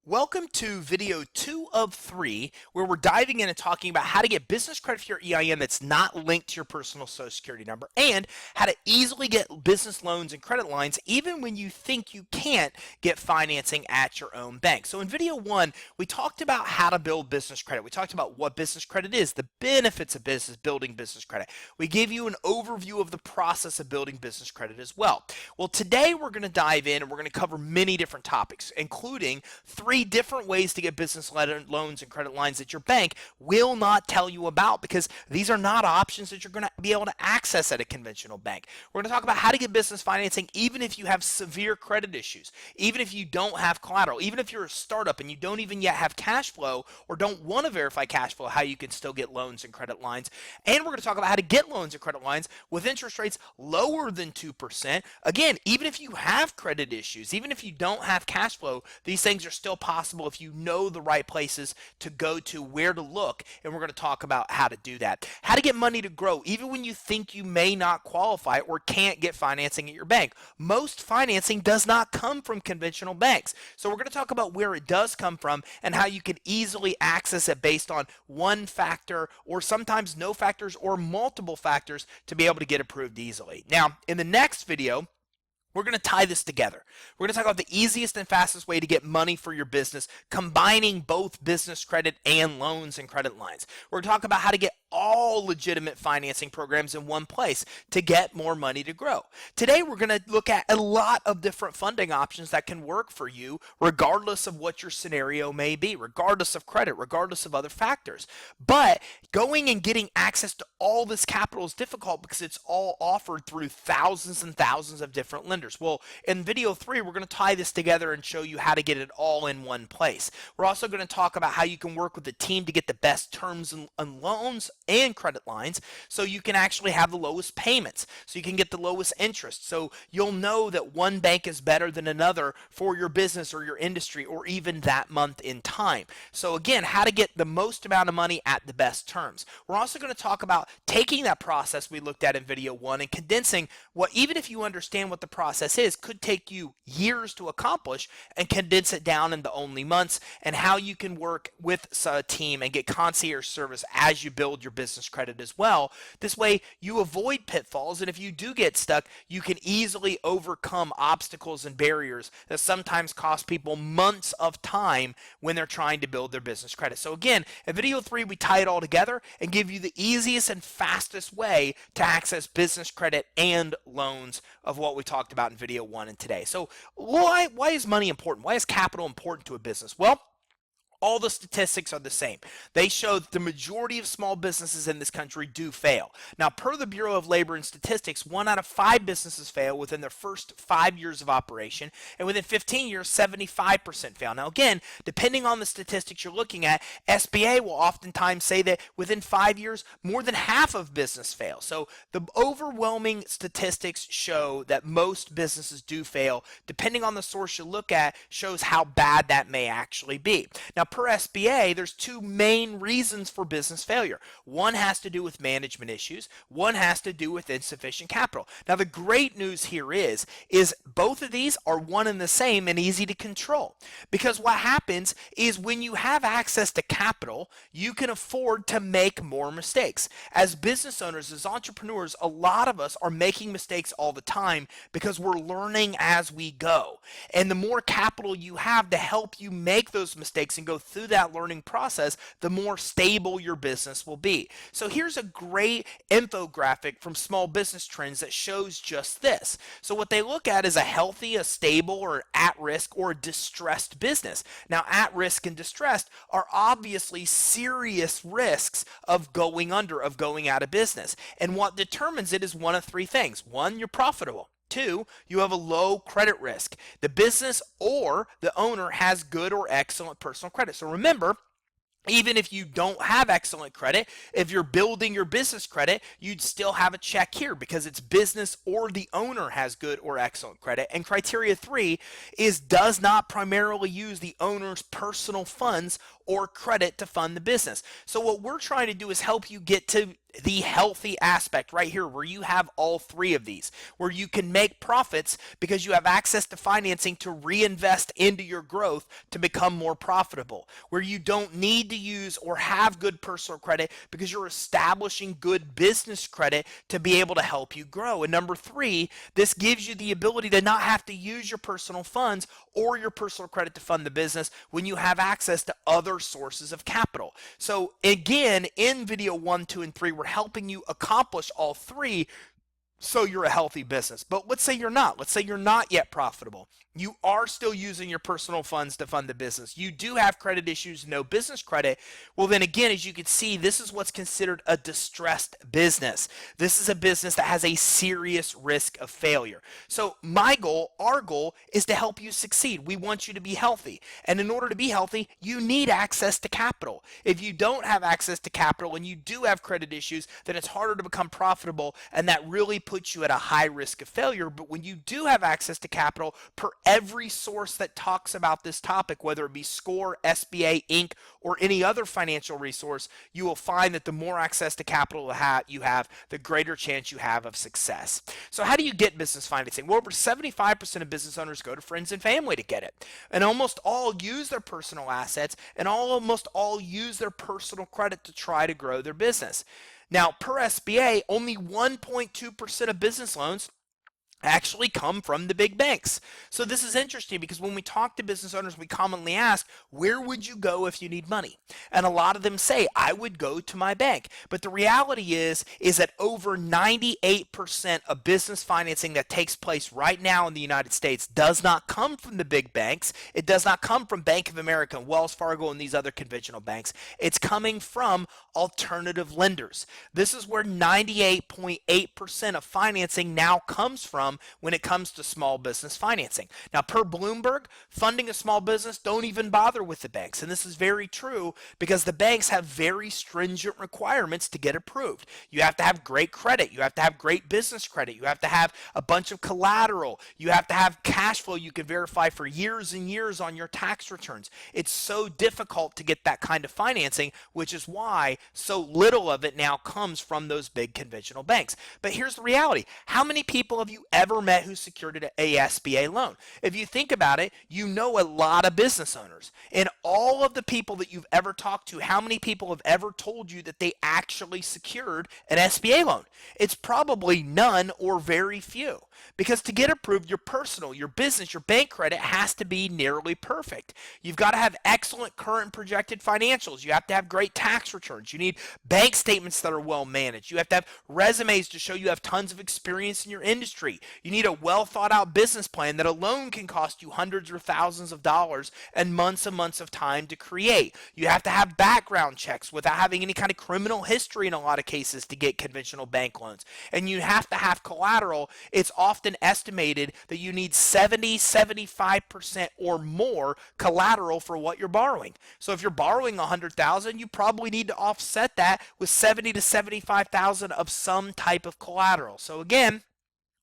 Welcome to video 2 of 3, where we're diving in and talking about how to get business credit for your EIN that's not linked to your personal Social Security number, and how to easily get business loans and credit lines even when you think you can't get financing at your own bank. So in video 1, we talked about how to build business credit. We talked about what business credit is, the benefits of building business credit. We gave you an overview of the process of building business credit as well. Well, today we're going to dive in and we're going to cover many different topics, including 3 different ways to get business loans and credit lines that your bank will not tell you about, because these are not options that you're going to be able to access at a conventional bank. We're going to talk about how to get business financing even if you have severe credit issues, even if you don't have collateral, even if you're a startup and you don't even yet have cash flow or don't want to verify cash flow, how you can still get loans and credit lines. And we're going to talk about how to get loans and credit lines with interest rates lower than 2%. Again, even if you have credit issues, even if you don't have cash flow, these things are still possible if you know the right places to go to, where to look, and we're going to talk about how to do that. How to get money to grow even when you think you may not qualify or can't get financing at your bank. Most financing does not come from conventional banks. So we're going to talk about where it does come from and how you can easily access it based on one factor or sometimes no factors or multiple factors to be able to get approved easily. Now, in the next video, we're going to tie this together. We're going to talk about the easiest and fastest way to get money for your business, combining both business credit and loans and credit lines. We're going to talk about how to get all legitimate financing programs in one place to get more money to grow. Today, we're going to look at a lot of different funding options that can work for you regardless of what your scenario may be, regardless of credit, regardless of other factors. But going and getting access to all this capital is difficult because it's all offered through thousands and thousands of different lenders. Well, in video 3, we're going to tie this together and show you how to get it all in one place. We're also going to talk about how you can work with the team to get the best terms and loans and credit lines so you can actually have the lowest payments, so you can get the lowest interest, so you'll know that one bank is better than another for your business or your industry or even that month in time. So again, how to get the most amount of money at the best terms. We're also going to talk about taking that process we looked at in video 1 and condensing what, even if you understand what the process is, could take you years to accomplish, and condense it down into only months, and how you can work with a team and get concierge service as you build your business credit as well. This way you avoid pitfalls, and if you do get stuck, you can easily overcome obstacles and barriers that sometimes cost people months of time when they're trying to build their business credit. So again, in video 3, we tie it all together and give you the easiest and fastest way to access business credit and loans of what we talked about in video 1 and today. So why is money important? Why is capital important to a business? Well, all the statistics are the same. They show that the majority of small businesses in this country do fail. Now, per the Bureau of Labor and Statistics, 1 out of 5 businesses fail within their first 5 years of operation, and within 15 years, 75% fail. Now, again, depending on the statistics you're looking at, SBA will oftentimes say that within 5 years, more than half of business fail. So the overwhelming statistics show that most businesses do fail. Depending on the source you look at, shows how bad that may actually be. Now, per SBA, there's 2 main reasons for business failure. One has to do with management issues. One has to do with insufficient capital. Now, the great news here is both of these are one and the same and easy to control. Because what happens is when you have access to capital, you can afford to make more mistakes. As business owners, as entrepreneurs, a lot of us are making mistakes all the time because we're learning as we go. And the more capital you have to help you make those mistakes and go through that learning process, the more stable your business will be. So here's a great infographic from Small Business Trends that shows just this. So what they look at is a healthy, a stable, or at risk, or a distressed business. Now, at risk and distressed are obviously serious risks of going under, of going out of business. And what determines it is one of 3 things. 1, you're profitable. 2, you have a low credit risk. The business or the owner has good or excellent personal credit. So remember, even if you don't have excellent credit, if you're building your business credit, you'd still have a check here because it's business or the owner has good or excellent credit. And criteria 3 is does not primarily use the owner's personal funds or credit to fund the business. So what we're trying to do is help you get to the healthy aspect right here, where you have all three of these, where you can make profits because you have access to financing to reinvest into your growth to become more profitable, where you don't need to use or have good personal credit because you're establishing good business credit to be able to help you grow. And number three, this gives you the ability to not have to use your personal funds or your personal credit to fund the business when you have access to other sources of capital. So again, in video 1, 2, and 3, we're helping you accomplish all three so you're a healthy business. But let's say you're not. Let's say you're not yet profitable. You are still using your personal funds to fund the business. You do have credit issues, no business credit. Well, then again, as you can see, this is what's considered a distressed business. This is a business that has a serious risk of failure. So my goal, our goal, is to help you succeed. We want you to be healthy. And in order to be healthy, you need access to capital. If you don't have access to capital and you do have credit issues, then it's harder to become profitable, and that really puts you at a high risk of failure. But when you do have access to capital, per every source that talks about this topic, whether it be SCORE, SBA, Inc., or any other financial resource, you will find that the more access to capital you have, the greater chance you have of success. So how do you get business financing? Well, over 75% of business owners go to friends and family to get it. And almost all use their personal assets, and almost all use their personal credit to try to grow their business. Now, per SBA, only 1.2% of business loans actually come from the big banks. So this is interesting because when we talk to business owners, we commonly ask, where would you go if you need money? And a lot of them say, I would go to my bank. But the reality is that over 98% of business financing that takes place right now in the United States does not come from the big banks. It does not come from Bank of America, Wells Fargo, and these other conventional banks. It's coming from alternative lenders. This is where 98.8% of financing now comes from when it comes to small business financing. Now, per Bloomberg, funding a small business, don't even bother with the banks. And this is very true because the banks have very stringent requirements to get approved. You have to have great credit. You have to have great business credit. You have to have a bunch of collateral. You have to have cash flow you can verify for years and years on your tax returns. It's so difficult to get that kind of financing, which is why so little of it now comes from those big conventional banks. But here's the reality. How many people have you ever met who secured an SBA loan? If you think about it, you know a lot of business owners. And all of the people that you've ever talked to, how many people have ever told you that they actually secured an SBA loan? It's probably none or very few. Because to get approved, your personal, your business, your bank credit has to be nearly perfect. You've got to have excellent current projected financials. You have to have great tax returns. You need bank statements that are well managed. You have to have resumes to show you have tons of experience in your industry. You need a well thought out business plan that alone can cost you hundreds or thousands of dollars and months of time to create. You have to have background checks without having any kind of criminal history in a lot of cases to get conventional bank loans. And you have to have collateral. It's often estimated that you need 75% or more collateral for what you're borrowing. So if you're borrowing $100,000, you probably need to offset that with $70,000 to $75,000 of some type of collateral. So again,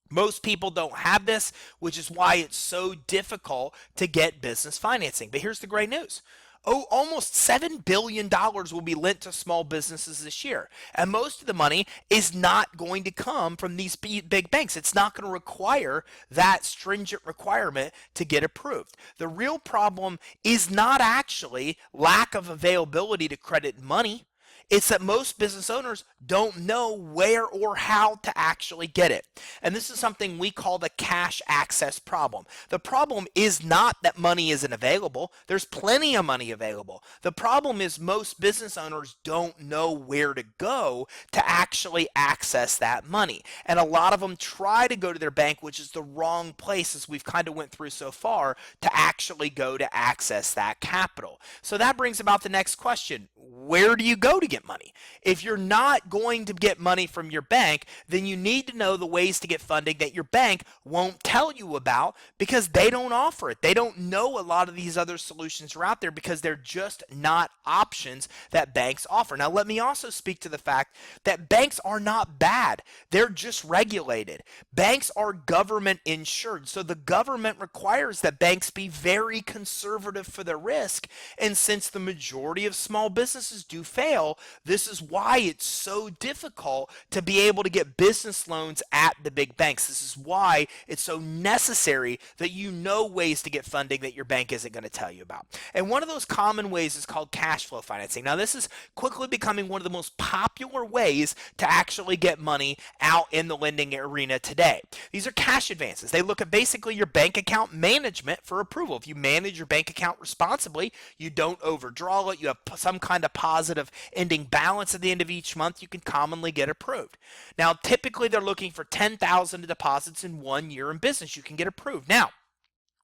most people don't have this, which is why it's so difficult to get business financing. But here's the great news. Oh, almost $7 billion will be lent to small businesses this year. And most of the money is not going to come from these big banks. It's not going to require that stringent requirement to get approved. The real problem is not actually lack of availability to credit money. It's that most business owners don't know where or how to actually get it. And this is something we call the cash access problem. The problem is not that money isn't available. There's plenty of money available. The problem is most business owners don't know where to go to actually access that money. And a lot of them try to go to their bank, which is the wrong place, as we've kind of went through so far, to actually go to access that capital. So that brings about the next question. Where do you go to get money? If you're not going to get money from your bank, then you need to know the ways to get funding that your bank won't tell you about because they don't offer it. They don't know a lot of these other solutions are out there because they're just not options that banks offer. Now, let me also speak to the fact that banks are not bad. They're just regulated. Banks are government insured. So the government requires that banks be very conservative for the risk. And since the majority of small businesses businesses do fail, this is why it's so difficult to be able to get business loans at the big banks. This is why it's so necessary that you know ways to get funding that your bank isn't going to tell you about. And one of those common ways is called cash flow financing. Now, this is quickly becoming one of the most popular ways to actually get money out in the lending arena today. These are cash advances. They look at basically your bank account management for approval. If you manage your bank account responsibly, you don't overdraw it, you have some kind of positive ending balance at the end of each month, you can commonly get approved. Now, typically they're looking for 10,000 in deposits in 1 year in business. You can get approved. Now,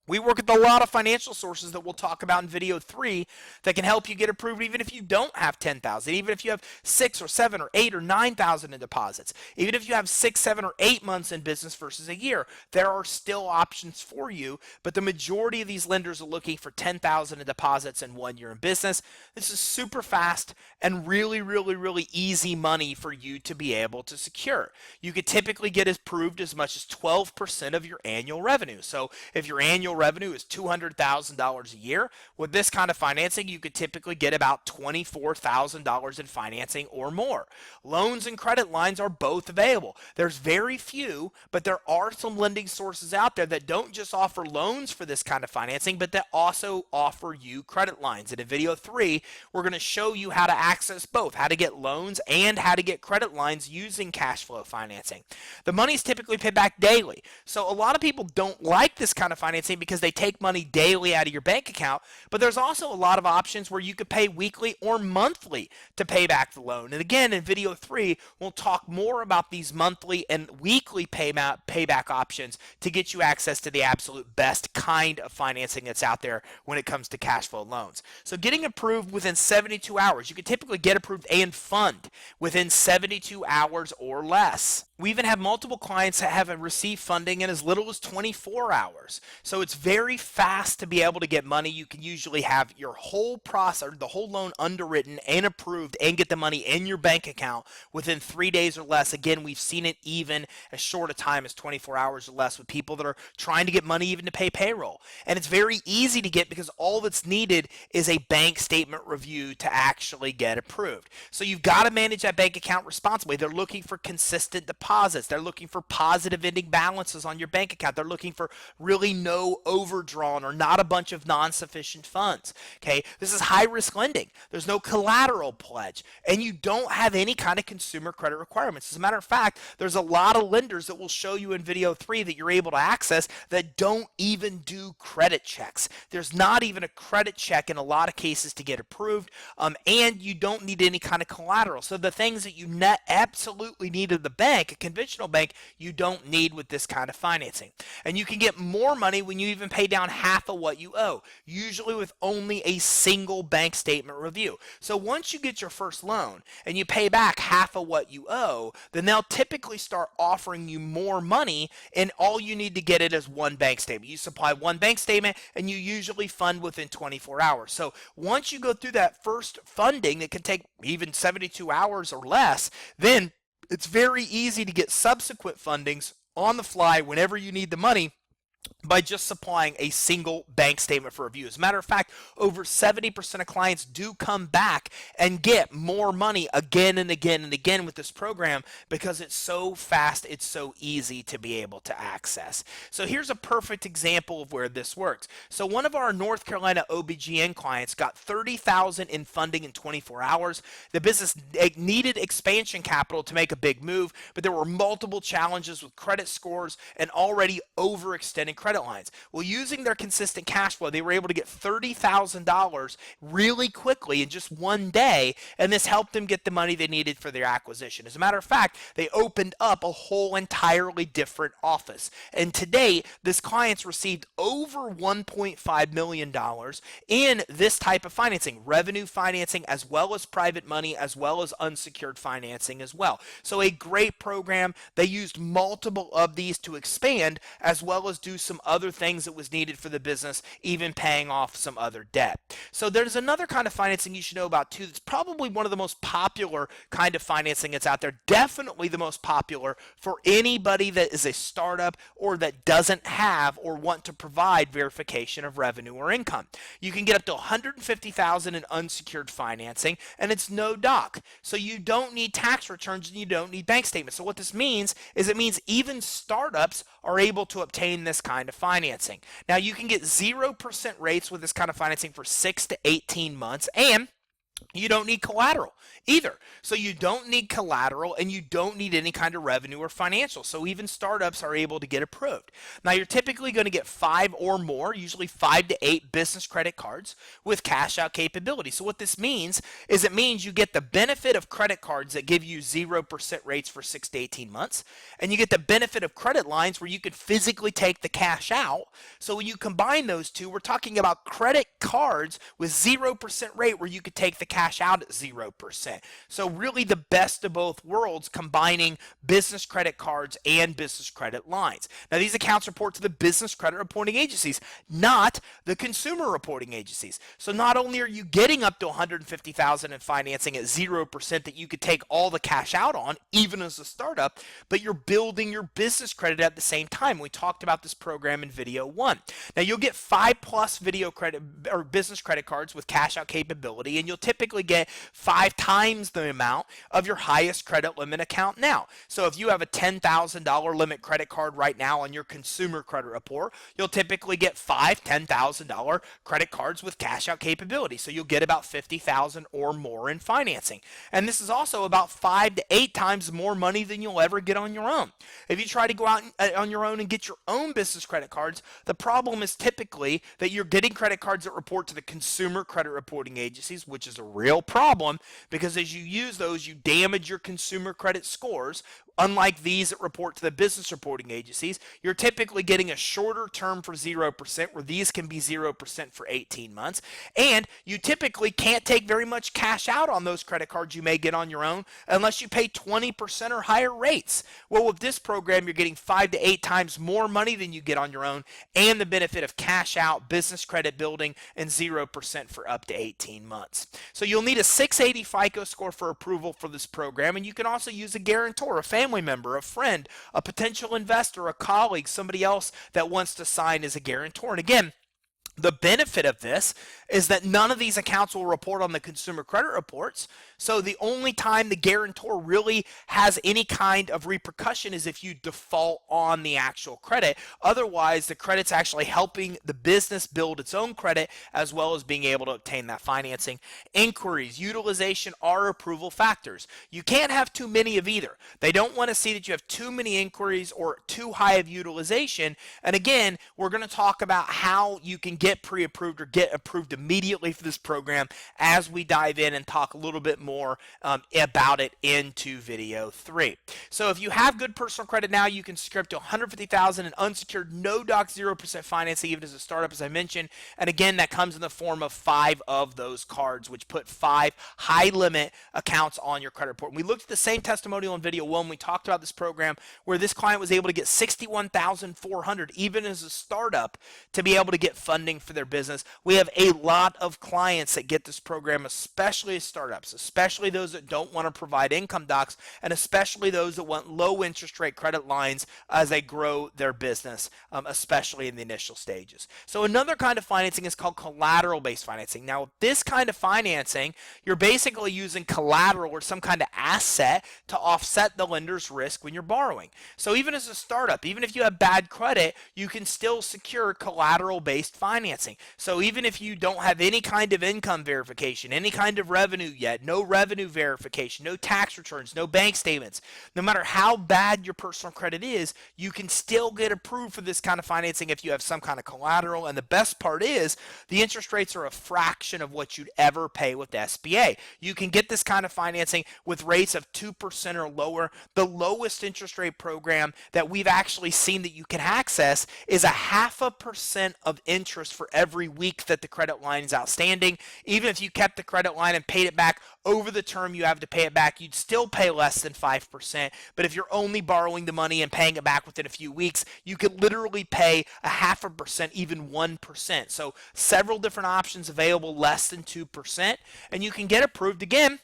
we work with a lot of financial sources that we'll talk about in video 3 that can help you get approved even if you don't have 10,000, even if you have 6 or 7 or 8 or 9,000 in deposits, even if you have 6, 7 or 8 months in business versus a year, there are still options for you. But the majority of these lenders are looking for 10,000 in deposits in 1 year in business. This is super fast and really easy money for you to be able to secure. You could typically get approved as much as 12% of your annual revenue. So if your annual revenue is $200,000 a year, with this kind of financing, you could typically get about $24,000 in financing or more. Loans and credit lines are both available. There's very few, but there are some lending sources out there that don't just offer loans for this kind of financing, but that also offer you credit lines. And in video 3, we're going to show you how to access both, how to get loans and how to get credit lines using cash flow financing. The money is typically paid back daily. So a lot of people don't like this kind of financing because they take money daily out of your bank account, but there's also a lot of options where you could pay weekly or monthly to pay back the loan. And again, in video 3, we'll talk more about these monthly and weekly payback options to get you access to the absolute best kind of financing that's out there when it comes to cash flow loans. So getting approved within 72 hours, you can typically get approved and fund within 72 hours or less. We even have multiple clients that have received funding in as little as 24 hours. So it's very fast to be able to get money. You can usually have your whole process, or the whole loan underwritten and approved and get the money in your bank account within 3 days or less. Again, we've seen it even as short a time as 24 hours or less with people that are trying to get money even to pay payroll. And it's very easy to get because all that's needed is a bank statement review to actually get approved. So you've got to manage that bank account responsibly. They're looking for consistent deposits. They're looking for positive ending balances on your bank account. They're looking for really no overdrawn or not a bunch of non-sufficient funds. Okay, this is high risk lending. There's no collateral pledge, and you don't have any kind of consumer credit requirements. As a matter of fact, there's a lot of lenders that will show you in video 3 that you're able to access that don't even do credit checks. There's not even a credit check in a lot of cases to get approved, and you don't need any kind of collateral. So the things that you absolutely need at the bank, a conventional bank, you don't need with this kind of financing. And you can get more money when you even pay down half of what you owe, usually with only a single bank statement review. So once you get your first loan and you pay back half of what you owe, then they'll typically start offering you more money, and all you need to get it is one bank statement. You supply one bank statement and you usually fund within 24 hours. So once you go through that first funding that can take even 72 hours or less, then it's very easy to get subsequent fundings on the fly whenever you need the money by just supplying a single bank statement for review. As a matter of fact, over 70% of clients do come back and get more money again and again and again with this program because it's so fast, it's so easy to be able to access. So here's a perfect example of where this works. So one of our North Carolina OBGYN clients got $30,000 in funding in 24 hours. The business needed expansion capital to make a big move, but there were multiple challenges with credit scores and already overextended credit lines. Well, using their consistent cash flow, they were able to get $30,000 really quickly in just one day, and this helped them get the money they needed for their acquisition. As a matter of fact, they opened up a whole entirely different office. And today, this client's received over $1.5 million in this type of financing, revenue financing, as well as private money, as well as unsecured financing as well. So a great program. They used multiple of these to expand, as well as do some other things that was needed for the business, even paying off some other debt. So there's another kind of financing you should know about too. That's probably one of the most popular kind of financing that's out there. Definitely the most popular for anybody that is a startup or that doesn't have or want to provide verification of revenue or income. You can get up to $150,000 in unsecured financing, and it's no doc. So you don't need tax returns and you don't need bank statements. So what this means is it means even startups are able to obtain this kind of financing. Now you can get 0% rates with this kind of financing for 6 to 18 months, and you don't need collateral either. So you don't need collateral and you don't need any kind of revenue or financial. So even startups are able to get approved. Now you're typically going to get 5 or more, usually 5 to 8 business credit cards with cash out capability. So what this means is it means you get the benefit of credit cards that give you 0% rates for 6 to 18 months. And you get the benefit of credit lines where you could physically take the cash out. So when you combine those two, we're talking about credit cards with 0% rate where you could take the cash out at 0%. So really the best of both worlds, combining business credit cards and business credit lines. Now these accounts report to the business credit reporting agencies, not the consumer reporting agencies. So not only are you getting up to $150,000 in financing at 0% that you could take all the cash out on, even as a startup, but you're building your business credit at the same time. We talked about this program in video 1. Now you'll get 5+ video credit or business credit cards with cash out capability, and you'll typically get 5 times the amount of your highest credit limit account now. So if you have a $10,000 limit credit card right now on your consumer credit report, you'll typically get 5 $10,000 credit cards with cash out capability. So you'll get about $50,000 or more in financing. And this is also about 5 to 8 times more money than you'll ever get on your own. If you try to go out on your own and get your own business credit cards, the problem is typically that you're getting credit cards that report to the consumer credit reporting agencies, which is a real problem because as you use those, you damage your consumer credit scores. Unlike these that report to the business reporting agencies, you're typically getting a shorter term for 0%, where these can be 0% for 18 months. And you typically can't take very much cash out on those credit cards you may get on your own unless you pay 20% or higher rates. Well, with this program, you're getting 5 to 8 times more money than you get on your own, and the benefit of cash out, business credit building, and 0% for up to 18 months. So you'll need a 680 FICO score for approval for this program, and you can also use a guarantor, a family member, a friend, a potential investor, a colleague, somebody else that wants to sign as a guarantor. And again, the benefit of this is that none of these accounts will report on the consumer credit reports. So the only time the guarantor really has any kind of repercussion is if you default on the actual credit. Otherwise, the credit's actually helping the business build its own credit as well as being able to obtain that financing. Inquiries, utilization are approval factors. You can't have too many of either. They don't want to see that you have too many inquiries or too high of utilization. And again, we're going to talk about how you can get pre-approved or get approved immediately for this program as we dive in and talk a little bit more about it into video 3. So if you have good personal credit now, you can secure up to $150,000 in unsecured, no doc, 0% financing, even as a startup, as I mentioned. And again, that comes in the form of 5 of those cards, which put 5 high limit accounts on your credit report. And we looked at the same testimonial in video 1. We talked about this program where this client was able to get $61,400 even as a startup to be able to get funding for their business. We have a lot of clients that get this program, especially startups, especially those that don't want to provide income docs, and especially those that want low interest rate credit lines as they grow their business, especially in the initial stages. So another kind of financing is called collateral-based financing. Now, with this kind of financing, you're basically using collateral or some kind of asset to offset the lender's risk when you're borrowing. So even as a startup, even if you have bad credit, you can still secure collateral-based financing. So even if you don't have any kind of income verification, any kind of revenue yet, no revenue verification, no tax returns, no bank statements, no matter how bad your personal credit is, you can still get approved for this kind of financing if you have some kind of collateral. And the best part is the interest rates are a fraction of what you'd ever pay with the SBA. You can get this kind of financing with rates of 2% or lower. The lowest interest rate program that we've actually seen that you can access is a 0.5% of interest interest for every week that the credit line is outstanding. Even if you kept the credit line and paid it back over the term you have to pay it back, you'd still pay less than 5%. But if you're only borrowing the money and paying it back within a few weeks, you could literally pay 0.5%, even 1%. So several different options available, less than 2%, and you can get approved again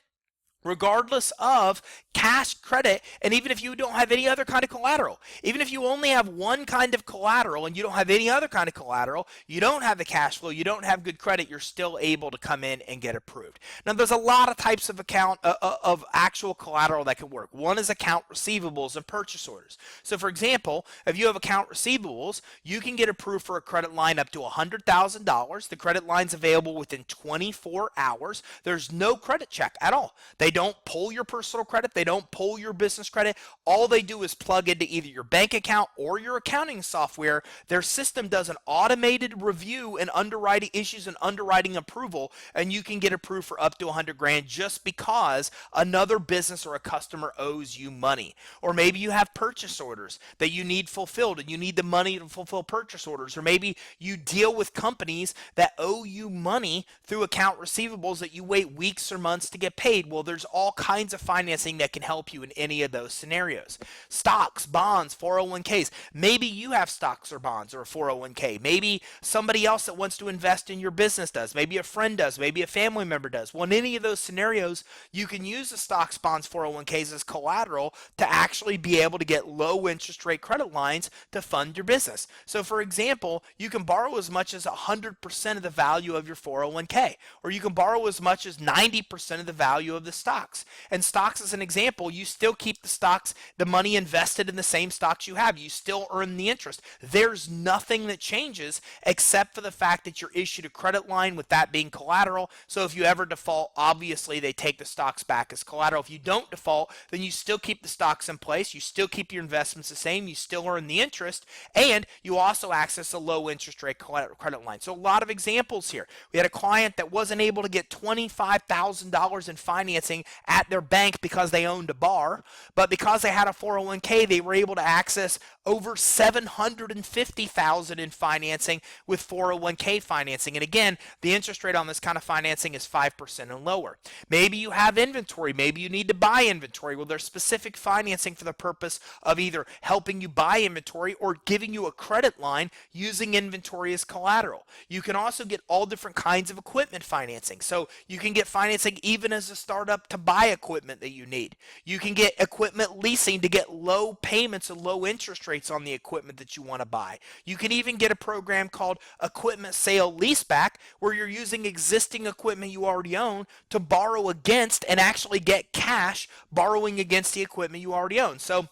regardless of cash, credit, and even if you don't have any other kind of collateral. Even if you only have one kind of collateral and you don't have any other kind of collateral, you don't have the cash flow, you don't have good credit, you're still able to come in and get approved. Now, there's a lot of types of of actual collateral that can work. One is account receivables and purchase orders. So for example, if you have account receivables, you can get approved for a credit line up to $100,000. The credit line's available within 24 hours. There's no credit check at all. They don't pull your personal credit. They don't pull your business credit. All they do is plug into either your bank account or your accounting software. Their system does an automated review and underwriting issues and underwriting approval, and you can get approved for up to $100,000 just because another business or a customer owes you money. Or maybe you have purchase orders that you need fulfilled and you need the money to fulfill purchase orders. Or maybe you deal with companies that owe you money through account receivables that you wait weeks or months to get paid. Well, there's all kinds of financing that can help you in any of those scenarios. Stocks, bonds, 401ks. Maybe you have stocks or bonds or a 401k. Maybe somebody else that wants to invest in your business does. Maybe a friend does. Maybe a family member does. Well, in any of those scenarios, you can use the stocks, bonds, 401ks as collateral to actually be able to get low interest rate credit lines to fund your business. So for example, you can borrow as much as 100% of the value of your 401k, or you can borrow as much as 90% of the value of the stocks. And stocks, as an example, you still keep the stocks, the money invested in the same stocks you have. You still earn the interest. There's nothing that changes except for the fact that you're issued a credit line with that being collateral. So if you ever default, obviously they take the stocks back as collateral. If you don't default, then you still keep the stocks in place. You still keep your investments the same. You still earn the interest, and you also access a low interest rate credit line. So a lot of examples here. We had a client that wasn't able to get $25,000 in financing at their bank because they owned a bar, but because they had a 401k, they were able to access over $750,000 in financing with 401k financing. And again, the interest rate on this kind of financing is 5% and lower. Maybe you have inventory. Maybe you need to buy inventory. Well, there's specific financing for the purpose of either helping you buy inventory or giving you a credit line using inventory as collateral. You can also get all different kinds of equipment financing. So you can get financing even as a startup to buy equipment that you need. You can get equipment leasing to get low payments and low interest rates on the equipment that you want to buy. You can even get a program called equipment sale leaseback, where you're using existing equipment you already own to borrow against and actually get cash borrowing against the equipment you already own. So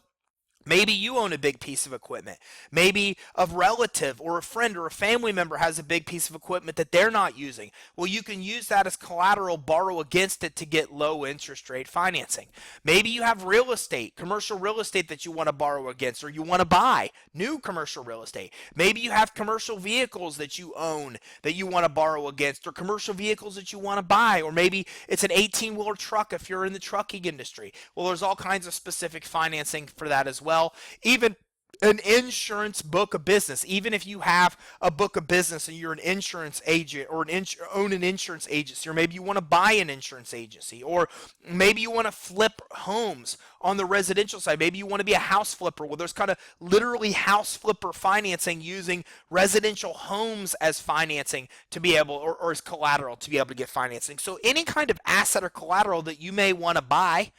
maybe you own a big piece of equipment. Maybe a relative or a friend or a family member has a big piece of equipment that they're not using. Well, you can use that as collateral, borrow against it to get low interest rate financing. Maybe you have real estate, commercial real estate that you want to borrow against, or you want to buy new commercial real estate. Maybe you have commercial vehicles that you own that you want to borrow against, or commercial vehicles that you want to buy, or maybe it's an 18-wheeler truck if you're in the trucking industry. Well, there's all kinds of specific financing for that as well. Even an insurance book of business. Even if you have a book of business and you're an insurance agent or own an insurance agency, or maybe you want to buy an insurance agency, or maybe you want to flip homes on the residential side. Maybe you want to be a house flipper. Well, there's kind of literally house flipper financing using residential homes as financing to be able, or as collateral to be able to get financing. So any kind of asset or collateral that you may want to buy,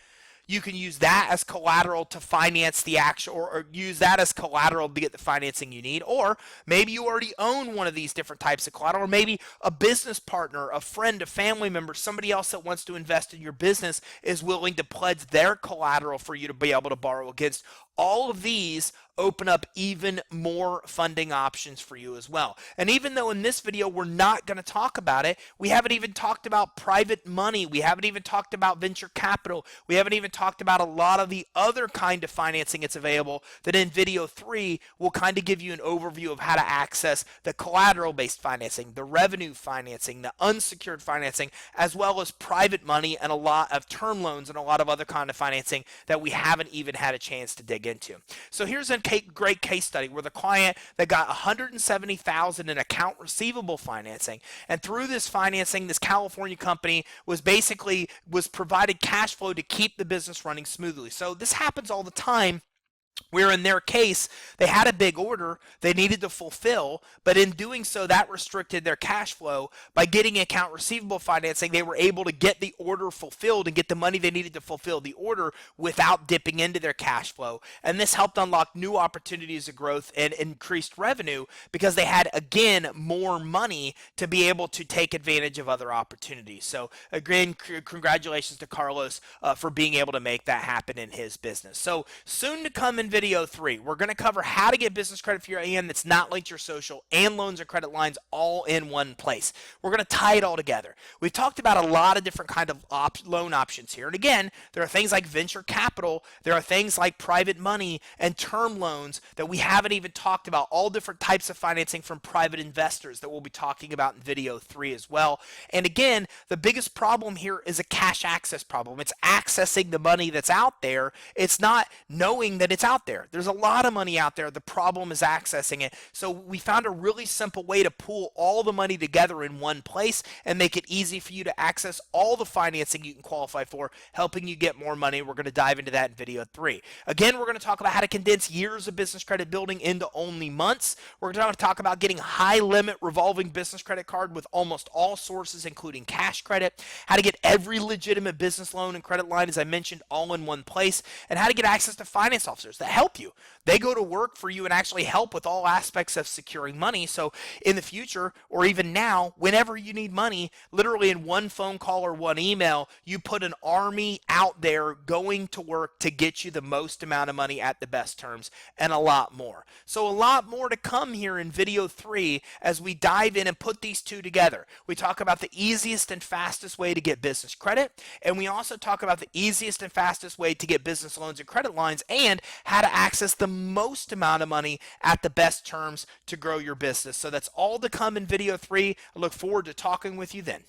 you can use that as collateral to finance the actual, or use that as collateral to get the financing you need. Or maybe you already own one of these different types of collateral, or maybe a business partner, a friend, a family member, somebody else that wants to invest in your business is willing to pledge their collateral for you to be able to borrow against. All of these open up even more funding options for you as well. And even though in this video we're not going to talk about it, we haven't even talked about private money. We haven't even talked about venture capital. We haven't even talked about a lot of the other kind of financing that's available, that in video 3 will kind of give you an overview of how to access the collateral-based financing, the revenue financing, the unsecured financing, as well as private money and a lot of term loans and a lot of other kind of financing that we haven't even had a chance to dig into. So here's a great case study where the client that got $170,000 in account receivable financing, and through this financing, this California company was provided cash flow to keep the business running smoothly. So this happens all the time, where in their case, they had a big order they needed to fulfill, but in doing so, that restricted their cash flow. By getting account receivable financing, they were able to get the order fulfilled and get the money they needed to fulfill the order without dipping into their cash flow. And this helped unlock new opportunities of growth and increased revenue because they had, again, more money to be able to take advantage of other opportunities. So again, congratulations to Carlos for being able to make that happen in his business. So soon to come in video 3, we're going to cover how to get business credit for your EIN that's not linked to your social and loans and credit lines all in one place. We're going to tie it all together. We've talked about a lot of different kind of loan options here. And again, there are things like venture capital, there are things like private money and term loans that we haven't even talked about, all different types of financing from private investors that we'll be talking about in video 3 as well. And again, the biggest problem here is a cash access problem. It's accessing the money that's out there. It's not knowing that it's out there. There's a lot of money out there. The problem is accessing it. So we found a really simple way to pool all the money together in one place and make it easy for you to access all the financing you can qualify for, helping you get more money. We're going to dive into that in video 3. Again, we're going to talk about how to condense years of business credit building into only months. We're going to talk about getting high limit revolving business credit card with almost all sources, including cash credit, how to get every legitimate business loan and credit line, as I mentioned, all in one place, and how to get access to finance officers that help you. They go to work for you and actually help with all aspects of securing money. So in the future, or even now, whenever you need money, literally in one phone call or one email, you put an army out there going to work to get you the most amount of money at the best terms, and a lot more. So a lot more to come here in video 3 as we dive in and put these two together. We talk about the easiest and fastest way to get business credit, and we also talk about the easiest and fastest way to get business loans and credit lines, and how to access the most amount of money at the best terms to grow your business. So that's all to come in video 3. I look forward to talking with you then.